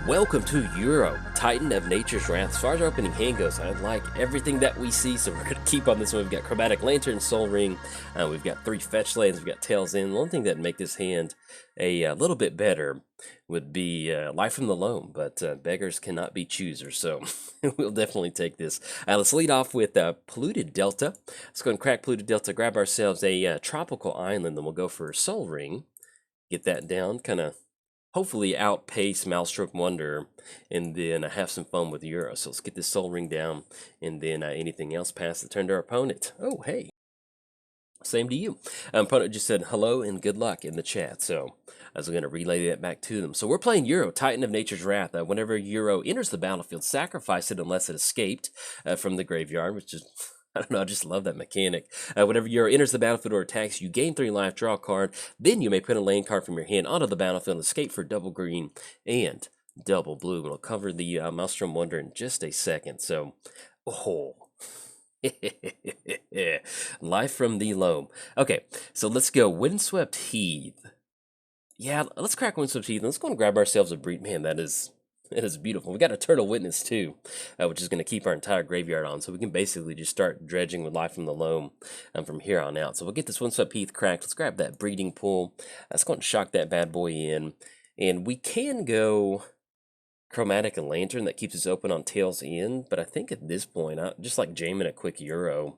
Welcome to Euro, Titan of Nature's Wrath. As far as our opening hand goes, I like everything that we see, so we're going to keep on this one. We've got Chromatic Lantern, Soul Ring, we've got 3 fetch lands, we've got Tails in. The one thing that would make this hand a little bit better would be Life from the Loam, but beggars cannot be choosers, so we'll definitely take this. Let's lead off with Polluted Delta. Let's go and crack Polluted Delta, grab ourselves a Tropical Island, then we'll go for Soul Ring, get that down, kind of hopefully outpace Maelstrom Wonder, and then have some fun with Euro. So let's get this Soul Ring down, and then anything else pass the turn to our opponent. Oh, hey. Same to you. Opponent just said hello and good luck in the chat, so I was going to relay that back to them. So we're playing Euro, Titan of Nature's Wrath. Whenever Euro enters the battlefield, sacrifice it unless it escaped from the graveyard, which is... I don't know, I just love that mechanic. Whenever Euro enters the battlefield or attacks, you gain 3 life, draw a card, then you may put a land card from your hand onto the battlefield and escape for double green and double blue. We'll cover the Maelstrom Wonder in just a second. So, oh. Life from the Loam. Okay, so let's go Windswept Heath. Yeah, let's crack Windswept Heath. Let's go and grab ourselves a breed. Man, that is... It is beautiful. We got a Turtle Witness too, which is going to keep our entire graveyard on. So we can basically just start dredging with Life from the Loam from here on out. So we'll get this Windswept Heath cracked. Let's grab that Breeding Pool. Let's go and shock that bad boy in. And we can go Chromatic and Lantern. That keeps us open on Tails in. But I think at this point, just like jamming a quick Euro.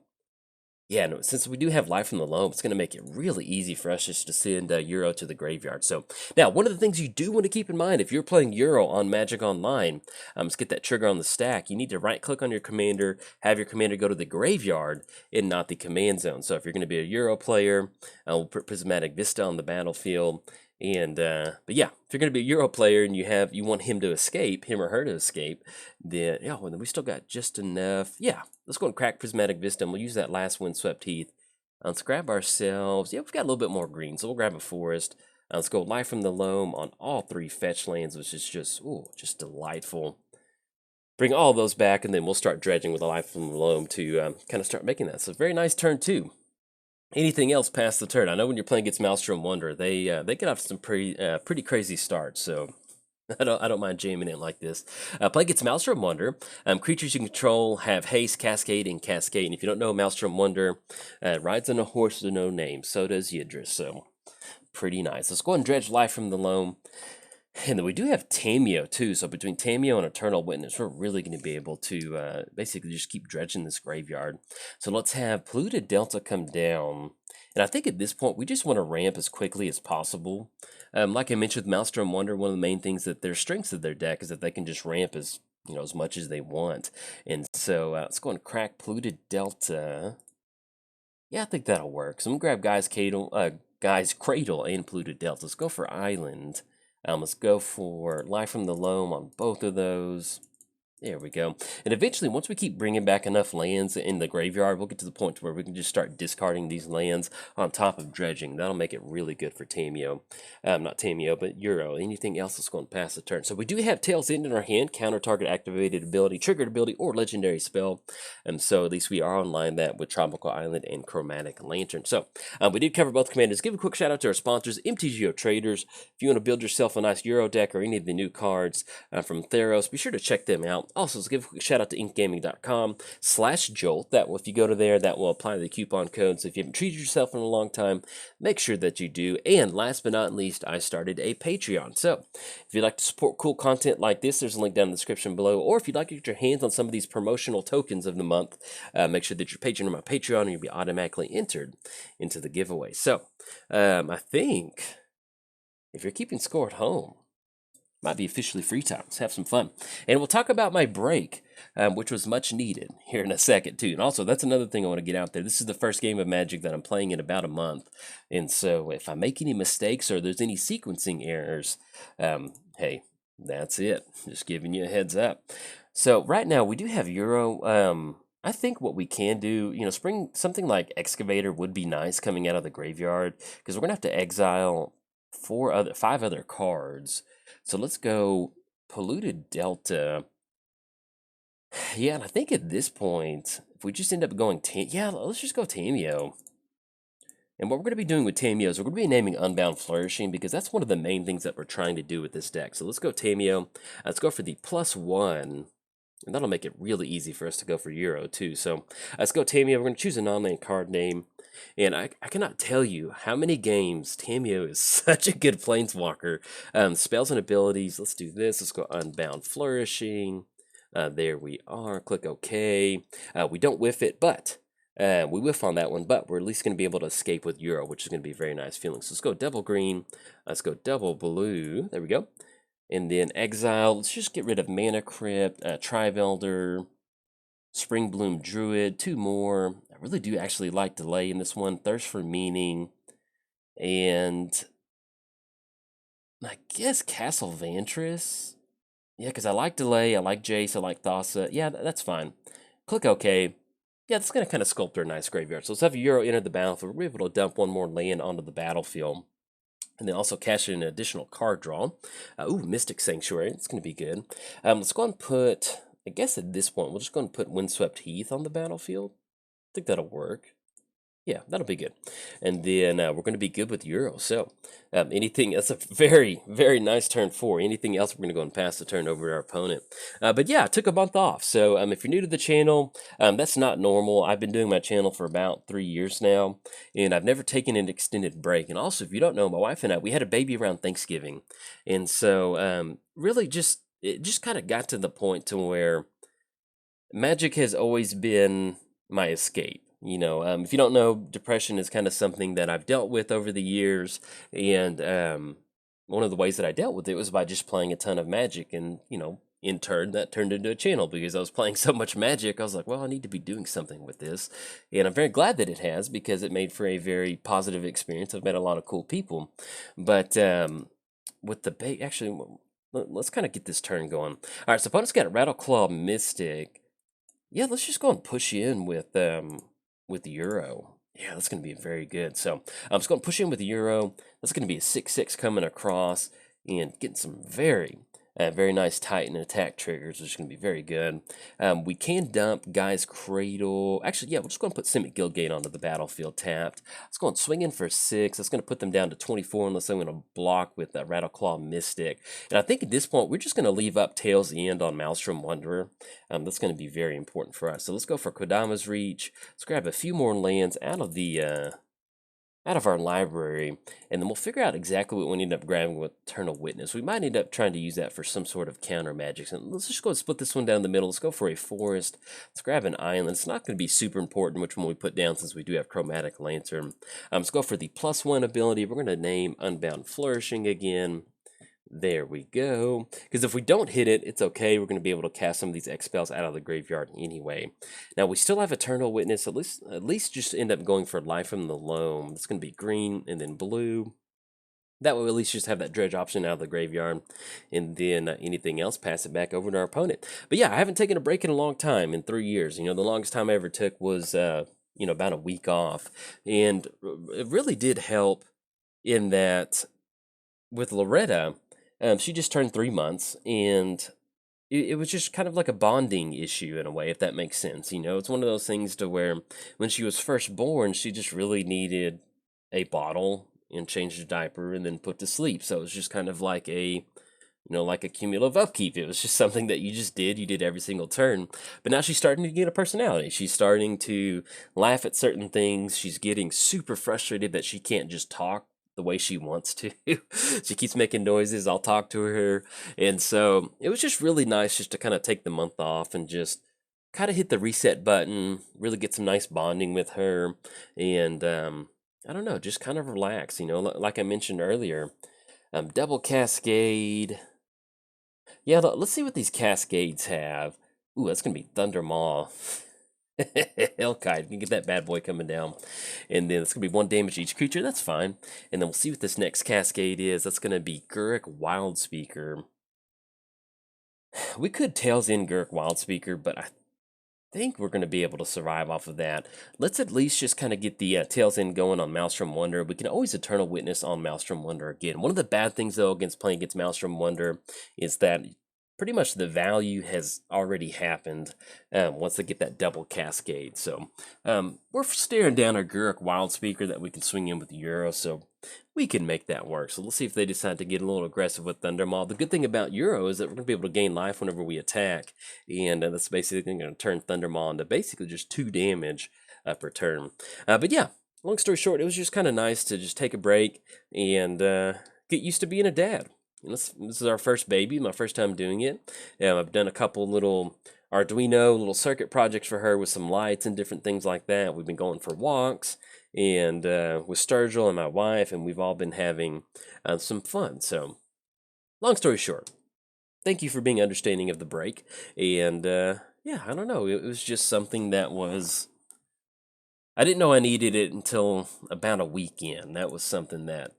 Yeah, no, since we do have Life from the Loam, it's going to make it really easy for us just to send Euro to the graveyard. So, now, one of the things you do want to keep in mind, if you're playing Euro on Magic Online, let's get that trigger on the stack, you need to right-click on your commander, have your commander go to the graveyard and not the command zone. So, if you're going to be a Euro player, we'll put Prismatic Vista on the battlefield. And but yeah, if you're going to be a Euro player and you want him to escape, him or her to escape, then yeah, well, then we still got just enough. Yeah, let's go and crack Prismatic Vista, and we'll use that last Windswept Heath. Let's grab ourselves. Yeah, we've got a little bit more green, so we'll grab a forest. Let's go Life from the Loam on all 3 fetch lands, which is just just delightful. Bring all those back, and then we'll start dredging with a Life from the Loam to kind of start making that. So very nice turn 2. Anything else past the turn? I know when you're playing against Maelstrom Wonder, they get off some pretty crazy starts. So I don't mind jamming in like this. Play against Maelstrom Wonder. Creatures you control have haste, cascade, and cascade. And if you don't know, Maelstrom Wonder rides on a horse with no name. So does Yidris. So pretty nice. Let's go and dredge Life from the Loam. And then we do have Tameo too, so between Tameo and Eternal Witness, we're really going to be able to basically just keep dredging this graveyard. So let's have Polluted Delta come down. And I think at this point, we just want to ramp as quickly as possible. Like I mentioned with Maelstrom Wonder, one of the main things that their strengths of their deck is that they can just ramp as much as they want. And so let's go and crack Polluted Delta. Yeah, I think that'll work. So I'm going to grab Guy's Cradle and Polluted Delta. Let's go for Island. Let's go for Life from the Loam on both of those. There we go. And eventually, once we keep bringing back enough lands in the graveyard, we'll get to the point where we can just start discarding these lands on top of dredging. That'll make it really good for Tameo. Not Tameo, but Euro. Anything else that's going to pass the turn. So we do have Tails in our hand. Counter target activated ability, triggered ability, or legendary spell. So at least we are online that with Tropical Island and Chromatic Lantern. So we did cover both commanders. Give a quick shout out to our sponsors, MTGOTraders. If you want to build yourself a nice Euro deck or any of the new cards from Theros, be sure to check them out. Also, let's give a quick shout out to inkgaming.com/Jolt. That if you go to there, that will apply the coupon code. So if you haven't treated yourself in a long time, make sure that you do. And last but not least, I started a Patreon. So if you'd like to support cool content like this, there's a link down in the description below. Or if you'd like to get your hands on some of these promotional tokens of the month, make sure that you're patron on my Patreon and you'll be automatically entered into the giveaway. So I think if you're keeping score at home, might be officially free time. Let's have some fun. And we'll talk about my break, which was much needed here in a second, too. And also, that's another thing I want to get out there. This is the first game of Magic that I'm playing in about a month. And so if I make any mistakes or there's any sequencing errors, hey, that's it. Just giving you a heads up. So right now, we do have Euro. I think what we can do, spring something like Excavator would be nice coming out of the graveyard, because we're going to have to exile 5 other cards. So let's go Polluted Delta. Yeah, and I think at this point, if we just end up going let's just go Tameo. And what we're going to be doing with Tameo is we're going to be naming Unbound Flourishing because that's one of the main things that we're trying to do with this deck. So let's go Tameo. Let's go for the +1. And that'll make it really easy for us to go for Euro too. So let's go Tameo. We're going to choose a non-land card name. And I cannot tell you how many games Tameo is such a good Planeswalker. Spells and abilities. Let's do this. Let's go Unbound Flourishing. There we are. Click OK. We don't whiff it, but we whiff on that one. But we're at least going to be able to escape with Euro, which is going to be a very nice feeling. So let's go double green. Let's go double blue. There we go. And then exile. Let's just get rid of Mana Crypt, Trivelder, Spring Bloom Druid, 2 more. I really do actually like Delay in this one. Thirst for Meaning. And I guess Castle Vantress. Yeah, because I like Delay, I like Jace, I like Thassa. Yeah, that's fine. Click OK. Yeah, that's going to kind of sculpt our nice graveyard. So let's have a Euro enter the battlefield. We're able to dump 1 more land onto the battlefield. And then also cash in an additional card draw. Ooh, Mystic Sanctuary. It's going to be good. Let's go and put, I guess at this point, we'll just go and put Windswept Heath on the battlefield. I think that'll work. Yeah, that'll be good. And then we're going to be good with Euro. So anything, that's a very, very nice turn 4. Anything else, we're going to go and pass the turn over to our opponent. But yeah, I took a month off. So if you're new to the channel, that's not normal. I've been doing my channel for about 3 years now, and I've never taken an extended break. And also, if you don't know, my wife and I, we had a baby around Thanksgiving. And so really it just kind of got to the point to where Magic has always been my escape. You know, if you don't know, depression is kind of something that I've dealt with over the years, and one of the ways that I dealt with it was by just playing a ton of Magic, and you know, in turn, that turned into a channel because I was playing so much Magic. I was like, well, I need to be doing something with this, and I'm very glad that it has because it made for a very positive experience. I've met a lot of cool people, but with the actually, let's kind of get this turn going. All right, so opponent's got a Rattleclaw Mystic. Yeah, let's just go and push you in with Euro. Yeah, that's going to be very good. So I'm just going to push in with Euro. That's going to be a 6/6 coming across and getting some very nice Titan attack triggers, which is going to be very good. We can dump Guy's Cradle. Actually, yeah, we're just going to put Simic Guildgate onto the battlefield tapped. Let's go and swing in for 6. That's going to put them down to 24 unless I'm going to block with that Rattleclaw Mystic. And I think at this point, we're just going to leave up Tail's End on Maelstrom Wanderer. That's going to be very important for us. So let's go for Kodama's Reach. Let's grab a few more lands out of our library, and then we'll figure out exactly what we end up grabbing with Eternal Witness. We might end up trying to use that for some sort of counter magic. So let's just go and split this one down the middle. Let's go for a forest. Let's grab an island. It's not going to be super important which one we put down since we do have Chromatic Lantern. Let's go for the +1 ability. We're going to name Unbound Flourishing again. There we go. Because if we don't hit it, it's okay. We're going to be able to cast some of these X spells out of the graveyard anyway. Now, we still have Eternal Witness. At least just end up going for Life from the Loam. It's going to be green and then blue. That way, we at least just have that dredge option out of the graveyard. And then anything else, pass it back over to our opponent. But yeah, I haven't taken a break in a long time, in 3 years. You know, the longest time I ever took was, you know, about a week off. And it really did help in that with Loretta, she just turned 3 months, and it was just kind of like a bonding issue in a way, if that makes sense. You know, it's one of those things to where when she was first born, she just really needed a bottle and change the diaper and then put to sleep. So it was just kind of like like a cumulative upkeep. It was just something that you just did. You did every single turn. But now she's starting to get a personality. She's starting to laugh at certain things. She's getting super frustrated that she can't just talk the way she wants to. She keeps making noises. I'll talk to her. And so it was just really nice just to kind of take the month off and just kind of hit the reset button, really get some nice bonding with her. And I don't know, just kind of relax, you know, like I mentioned earlier. Double Cascade. Yeah, let's see what these Cascades have. Ooh, that's going to be Thunder Maw. Hellkite, you can get that bad boy coming down. And then it's going to be 1 damage to each creature. That's fine. And then we'll see what this next Cascade is. That's going to be Gurk Wildspeaker. We could Tails in Gurk Wildspeaker, but I think we're going to be able to survive off of that. Let's at least just kind of get the Tails in going on Maelstrom Wonder. We can always Eternal Witness on Maelstrom Wonder again. One of the bad things, though, against playing against Maelstrom Wonder is that pretty much the value has already happened once they get that double cascade. So we're staring down our Guruk Wild Speaker that we can swing in with the Euro, so we can make that work. So let's see if they decide to get a little aggressive with Thundermaw. The good thing about Euro is that we're going to be able to gain life whenever we attack, and that's basically going to turn Thundermaw into basically just 2 damage per turn. But yeah, long story short, it was just kind of nice to just take a break and get used to being a dad. This is our first baby, my first time doing it. I've done a couple little Arduino, little circuit projects for her with some lights and different things like that. We've been going for walks and with Sturgill and my wife, and we've all been having some fun. So, long story short, thank you for being understanding of the break. And yeah, I don't know. It was just something that was. I didn't know I needed it until about a weekend. That was something that.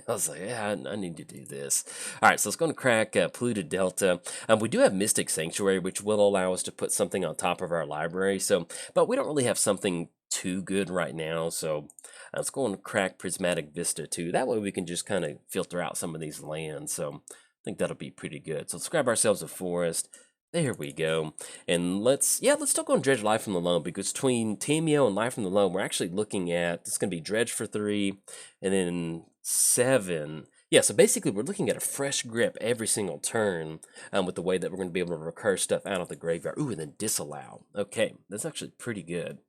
I was like, yeah, I need to do this. All right, so let's go and crack Polluted Delta. We do have Mystic Sanctuary, which will allow us to put something on top of our library. So, but we don't really have something too good right now. So let's go and crack Prismatic Vista too. That way we can just kind of filter out some of these lands. So I think that'll be pretty good. So let's grab ourselves a forest. There we go. And let's still go and dredge Life from the Loam, because between Tameo and Life from the Loam, we're actually looking at, it's going to be dredge for 3 and then 7. Yeah, so basically we're looking at a fresh grip every single turn with the way that we're going to be able to recur stuff out of the graveyard. Ooh, and then disallow. Okay, that's actually pretty good.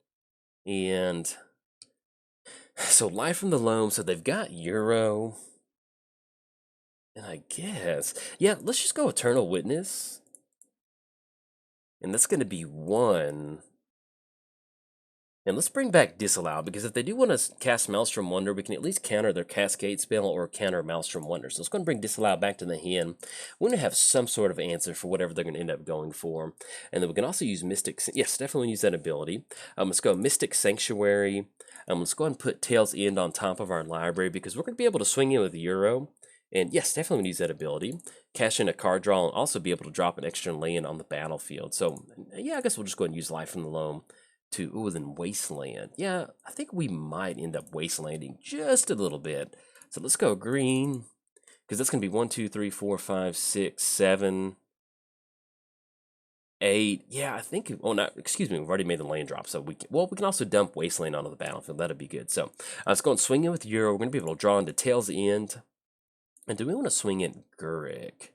And so Life from the Loam, so they've got Euro. And I guess, yeah, let's just go Eternal Witness. And that's going to be 1. And let's bring back Disallow, because if they do want to cast Maelstrom Wonder, we can at least counter their Cascade spell or counter Maelstrom Wonder. So let's go and bring Disallow back to the hand. We're going to have some sort of answer for whatever they're going to end up going for. And then we can also use Mystic... Yes, definitely use that ability. Let's go Mystic Sanctuary. Let's go and put Tail's End on top of our library, because we're going to be able to swing in with Euro. And yes, definitely use that ability. Cash in a card draw and also be able to drop an extra land on the battlefield. So, yeah, I guess we'll just go ahead and use Life from the Loam to, ooh, then Wasteland. Yeah, I think we might end up Wastelanding just a little bit. So let's go green, because that's going to be 1, 2, 3, 4, 5, 6, 7, 8. Yeah, I think, oh, no, excuse me, we've already made the land drop. So we can also dump Wasteland onto the battlefield. That'd be good. So let's go and swing in with Euro. We're going to be able to draw into Tail's End. And do we want to swing in Guruk?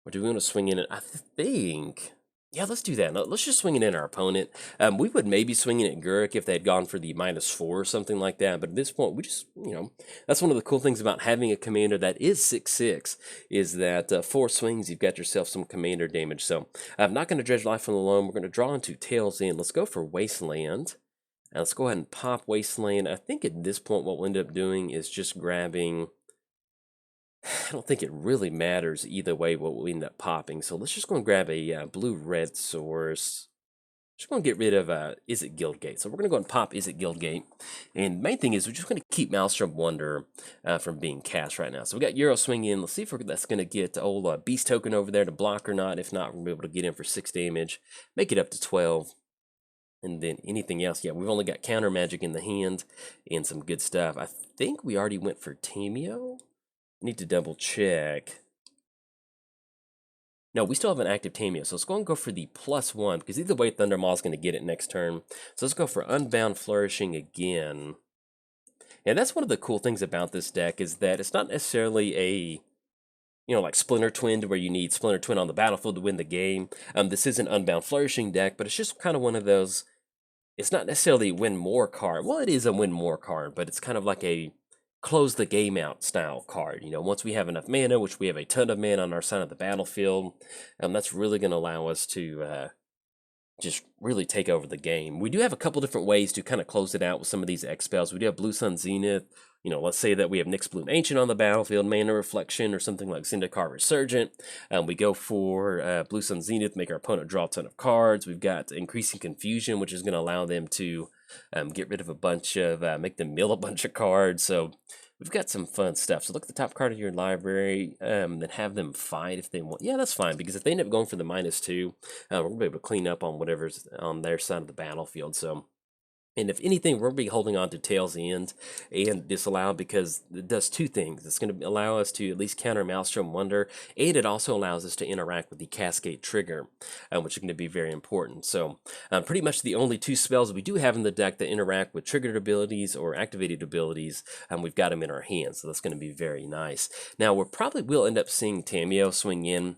Or do we want to swing in it? I think... Yeah, let's do that. Let's just swing it in our opponent. We would maybe swing it at Guruk if they had gone for the -4 or something like that. But at this point, we just, that's one of the cool things about having a commander that is 6/6, is that 4 swings, you've got yourself some commander damage. So I'm not going to dredge Life from the Loam. We're going to draw into Tail's End. Let's go for Wasteland. And let's go ahead and pop Wasteland. I think at this point, what we'll end up doing is just grabbing... I don't think it really matters either way what we end up popping. So let's just go and grab a blue-red source. Just going to get rid of Izzet Guildgate. So we're going to go and pop Izzet Guildgate. And the main thing is we're just going to keep Maelstrom Wonder from being cast right now. So we got Euro swing in. Let's see if that's going to get old Beast Token over there to block or not. If not, we're going to be able to get in for 6 damage. Make it up to 12. And then anything else, yeah, we've only got counter magic in the hand and some good stuff. I think we already went for Tameo. Need to double check. No, we still have an active Tameo, so let's go and go for the +1, because either way Thundermaw is going to get it next turn. So let's go for Unbound Flourishing again. And that's one of the cool things about this deck, is that it's not necessarily a, like Splinter Twin, where you need Splinter Twin on the battlefield to win the game. This is an Unbound Flourishing deck, but it's just kind of one of those, it's not necessarily a win more card. Well, it is a win more card, but it's kind of like a close the game out style card. Once we have enough mana, which we have a ton of mana on our side of the battlefield, that's really going to allow us to just really take over the game. We do have a couple different ways to kind of close it out with some of these X spells. We do have Blue Sun Zenith. Let's say that we have Nyx Bloom Ancient on the battlefield, Mana Reflection, or something like Zendikar Resurgent. We go for Blue Sun Zenith, make our opponent draw a ton of cards. We've got Increasing Confusion, which is going to allow them to get rid of a bunch of, make them mill a bunch of cards. So we've got some fun stuff. So look at the top card of your library, then have them fight if they want. Yeah, that's fine, because if they end up going for the -2, we're going to be able to clean up on whatever's on their side of the battlefield. So And if anything, we're going to be holding on to Tail's End and Disallow because it does two things. It's going to allow us to at least counter Maelstrom Wonder, and it also allows us to interact with the Cascade Trigger, which is going to be very important. So pretty much the only two spells we do have in the deck that interact with triggered abilities or activated abilities, we've got them in our hands. So that's going to be very nice. Now, we probably will end up seeing Tamiyo swing in,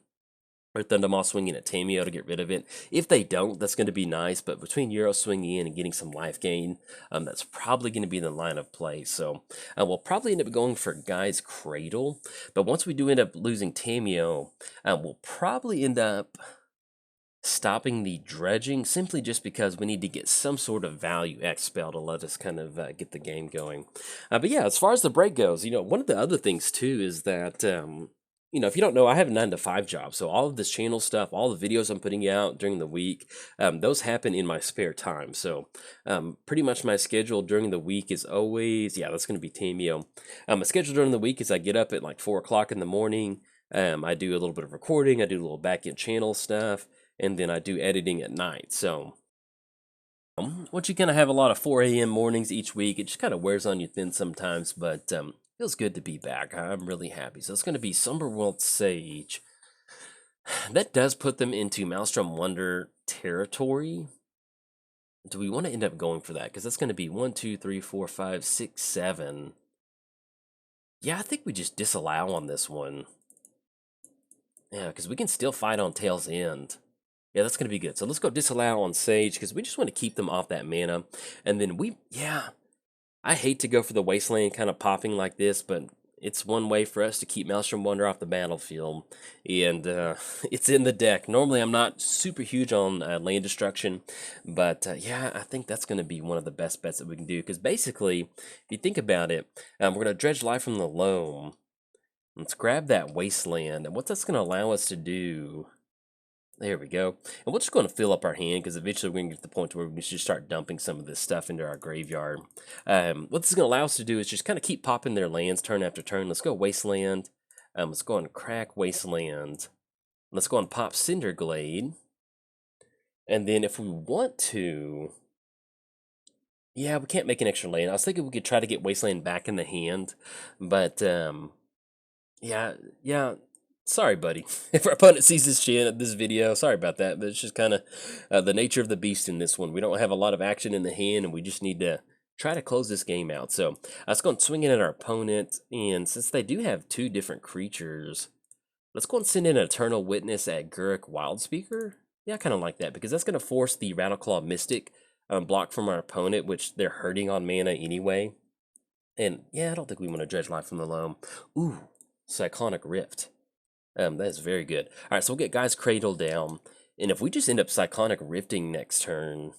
or Thundermaw swinging at Tameo to get rid of it. If they don't, that's going to be nice, but between Euro swinging in and getting some life gain, that's probably going to be the line of play. So we'll probably end up going for Guy's Cradle, but once we do end up losing Tameo, we'll probably end up stopping the dredging simply just because we need to get some sort of value X spell to let us kind of get the game going. But yeah, as far as the break goes, one of the other things too is that if you don't know, I have a 9-to-5 job. So all of this channel stuff, all the videos I'm putting out during the week, those happen in my spare time. So pretty much my schedule during the week is always, yeah, that's going to be Tameo. My schedule during the week is I get up at like 4 o'clock in the morning. I do a little bit of recording. I do a little back-end channel stuff. And then I do editing at night. So once you kind of have a lot of 4 a.m. mornings each week, it just kind of wears on you thin sometimes. But feels good to be back. I'm really happy. So it's going to be Summerworld Sage. That does put them into Maelstrom Wonder territory. Do we want to end up going for that? Because that's going to be 1, 2, 3, 4, 5, 6, 7. Yeah, I think we just disallow on this one. Yeah, because we can still fight on Tail's End. Yeah, that's going to be good. So let's go disallow on Sage because we just want to keep them off that mana. And then I hate to go for the Wasteland kind of popping like this, but it's one way for us to keep Maelstrom Wonder off the battlefield. And it's in the deck. Normally, I'm not super huge on land destruction, but yeah, I think that's going to be one of the best bets that we can do. Because basically, if you think about it, we're going to dredge life from the loam. Let's grab that Wasteland. And what that's going to allow us to do... There we go. And we're just going to fill up our hand because eventually we're going to get to the point where we should start dumping some of this stuff into our graveyard. What this is going to allow us to do is just kind of keep popping their lands turn after turn. Let's go Wasteland. Let's go and crack Wasteland. Let's go and pop Cinderglade. And then if we want to... Yeah, we can't make an extra land. I was thinking we could try to get Wasteland back in the hand. But, yeah. Sorry, buddy. If our opponent sees this video, sorry about that. But it's just kind of the nature of the beast in this one. We don't have a lot of action in the hand, and we just need to try to close this game out. So let's go and swing in at our opponent. And since they do have 2 different creatures, let's go and send in an Eternal Witness at Guruk Wildspeaker. Yeah, I kind of like that because that's going to force the Rattleclaw Mystic block from our opponent, which they're hurting on mana anyway. And yeah, I don't think we want to dredge life from the loam. Ooh, Cyclonic Rift. That is very good. All right, so we'll get Guy's Cradle down. And if we just end up Cyclonic Rifting next turn,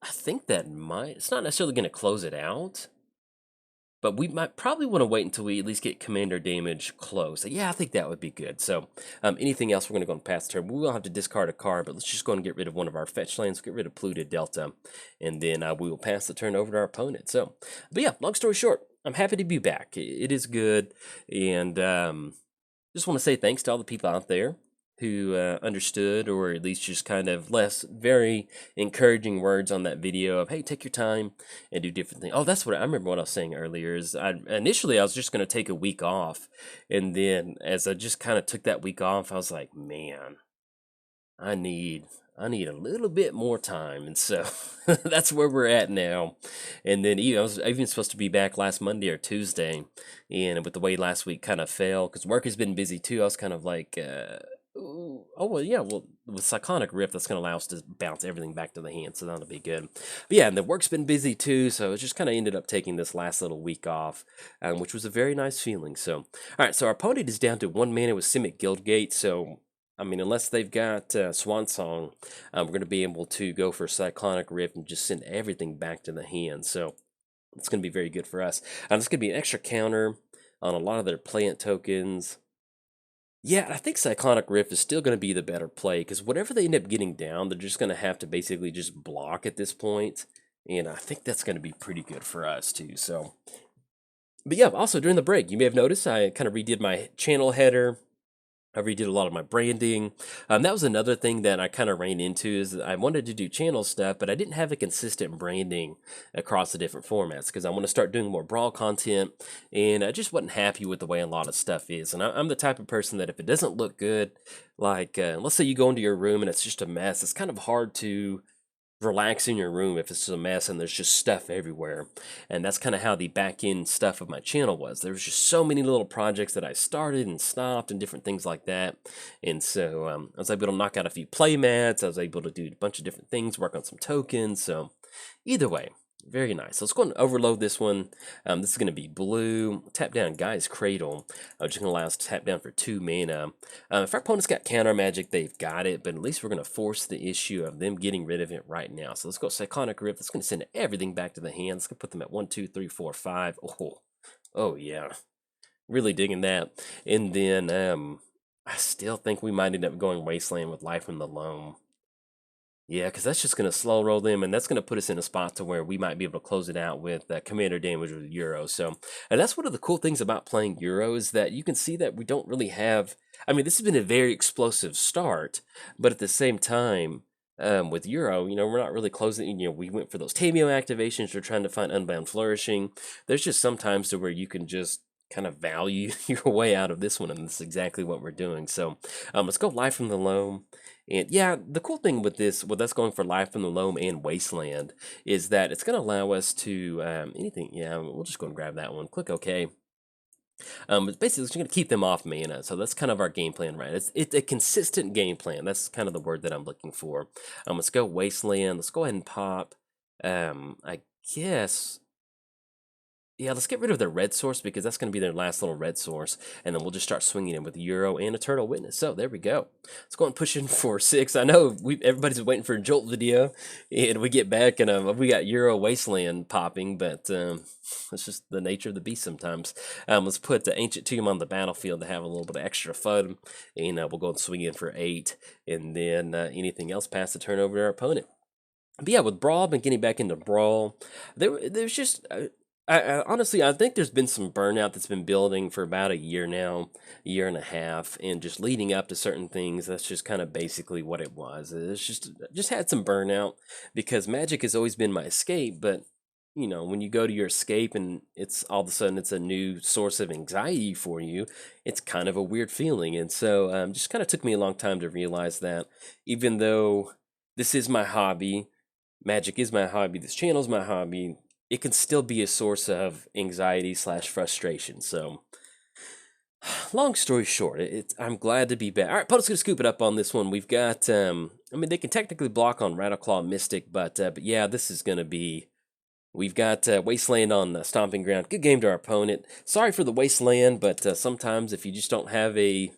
I think that it's not necessarily going to close it out. But we might probably want to wait until we at least get commander damage close. Yeah, I think that would be good. So anything else, we're going to go and pass the turn. We will have to discard a card, but let's just go and get rid of one of our fetch lands, get rid of Polluted Delta, and then we will pass the turn over to our opponent. So, but yeah, long story short, I'm happy to be back. It is good, and... just want to say thanks to all the people out there who understood, or at least just kind of very encouraging words on that video of, hey, take your time and do different things. Oh, that's what I remember what I was saying earlier is initially I was just going to take a week off. And then as I just kind of took that week off, I was like, man, I need a little bit more time. And so that's where we're at now. And then I was even supposed to be back last Monday or Tuesday. And with the way last week kind of fell, because work has been busy too, I was kind of like, with Cyclonic Rift, that's going to allow us to bounce everything back to the hand. So that'll be good. But yeah, and the work's been busy too. So it just kind of ended up taking this last little week off, which was a very nice feeling. So, all right, so our opponent is down to 1 mana with Simic Guildgate. So, I mean, unless they've got Swan Song, we're going to be able to go for Cyclonic Rift and just send everything back to the hand. So it's going to be very good for us. It's going to be an extra counter on a lot of their plant tokens. Yeah, I think Cyclonic Rift is still going to be the better play because whatever they end up getting down, they're just going to have to basically just block at this point. And I think that's going to be pretty good for us too. So, but yeah, also during the break, you may have noticed I kind of redid my channel header. I redid a lot of my branding. That was another thing that I kind of ran into is that I wanted to do channel stuff, but I didn't have a consistent branding across the different formats because I want to start doing more Brawl content, and I just wasn't happy with the way a lot of stuff is. And I'm the type of person that if it doesn't look good, like let's say you go into your room and it's just a mess, it's kind of hard to relax in your room if it's just a mess and there's just stuff everywhere. And that's kind of how the back end stuff of my channel was. There was just so many little projects that I started and stopped and different things like that. And so I was able to knock out a few play mats. I was able to do a bunch of different things, work on some tokens. So either way, very nice. So let's go and overload this one. This is going to be blue. Tap down Guy's Cradle. I'm just going to allow us to tap down for 2 mana. If our opponent's got counter magic, they've got it, but at least we're going to force the issue of them getting rid of it right now. So let's go Cyclonic Rift. That's going to send everything back to the hand. Let's go put them at 1, 2, 3, 4, 5. Oh yeah. Really digging that. And then I still think we might end up going Wasteland with Life from the Loam. Yeah, because that's just going to slow roll them, and that's going to put us in a spot to where we might be able to close it out with commander damage with Euro. So, and that's one of the cool things about playing Euro is that you can see that we don't really have. I mean, this has been a very explosive start, but at the same time, with Euro, we're not really closing. We went for those Tameo activations. We're trying to find Unbound Flourishing. There's just some times to where you can just kind of value your way out of this one, and that's exactly what we're doing. So, let's go Life from the Loam. And yeah, the cool thing with this, with us going for Life from the Loam and Wasteland, is that it's going to allow us to anything. Yeah, we'll just go and grab that one. Click OK. But basically, it's going to keep them off mana. So that's kind of our game plan, right? It's a consistent game plan. That's kind of the word that I'm looking for. Let's go Wasteland. Let's go ahead and pop. I guess. Yeah, let's get rid of their red source because that's going to be their last little red source. And then we'll just start swinging in with Euro and Eternal Witness. So there we go. Let's go and push in for 6. I know everybody's waiting for a Jolt video. And we get back and we got Euro Wasteland popping. But it's just the nature of the beast sometimes. Let's put the Ancient Tomb on the battlefield to have a little bit of extra fun. And we'll go and swing in for 8. And then anything else pass the turn over to our opponent. But yeah, with Brawl, I've been getting back into Brawl. There's just... honestly, I think there's been some burnout that's been building for about a year now, a year and a half, and just leading up to certain things. That's just kind of basically what it was. It's just had some burnout because Magic has always been my escape. But when you go to your escape and it's all of a sudden it's a new source of anxiety for you, it's kind of a weird feeling. And so, just kind of took me a long time to realize that even though this is my hobby, Magic is my hobby, this channel is my hobby, it can still be a source of anxiety / frustration. So, long story short, I'm glad to be back. All right, Poto's going to scoop it up on this one. We've got, I mean, they can technically block on Rattleclaw Mystic, but yeah, this is going to be, we've got Wasteland on Stomping Ground. Good game to our opponent. Sorry for the Wasteland, but sometimes if you just don't have a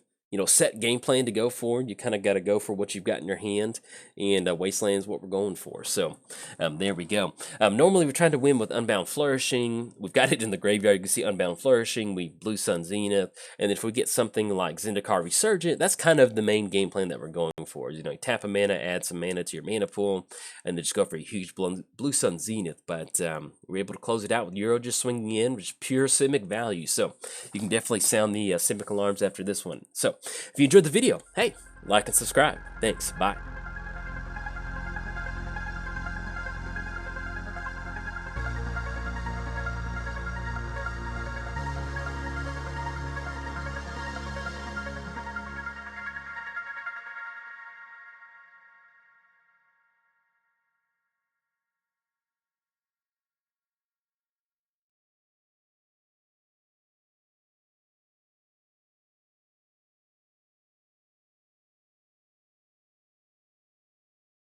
set game plan to go for, you kind of got to go for what you've got in your hand, and Wasteland is what we're going for. So there we go. Normally we're trying to win with Unbound Flourishing. We've got it in the graveyard. You can see Unbound Flourishing. We Blue Sun Zenith, and if we get something like Zendikar Resurgent, that's kind of the main game plan that we're going for. You tap a mana, add some mana to your mana pool, and then just go for a huge Blue Sun Zenith. But we're able to close it out with Euro just swinging in, which is pure Simic value. So you can definitely sound the Simic alarms after this one. So if you enjoyed the video, hey, like and subscribe. Thanks. Bye.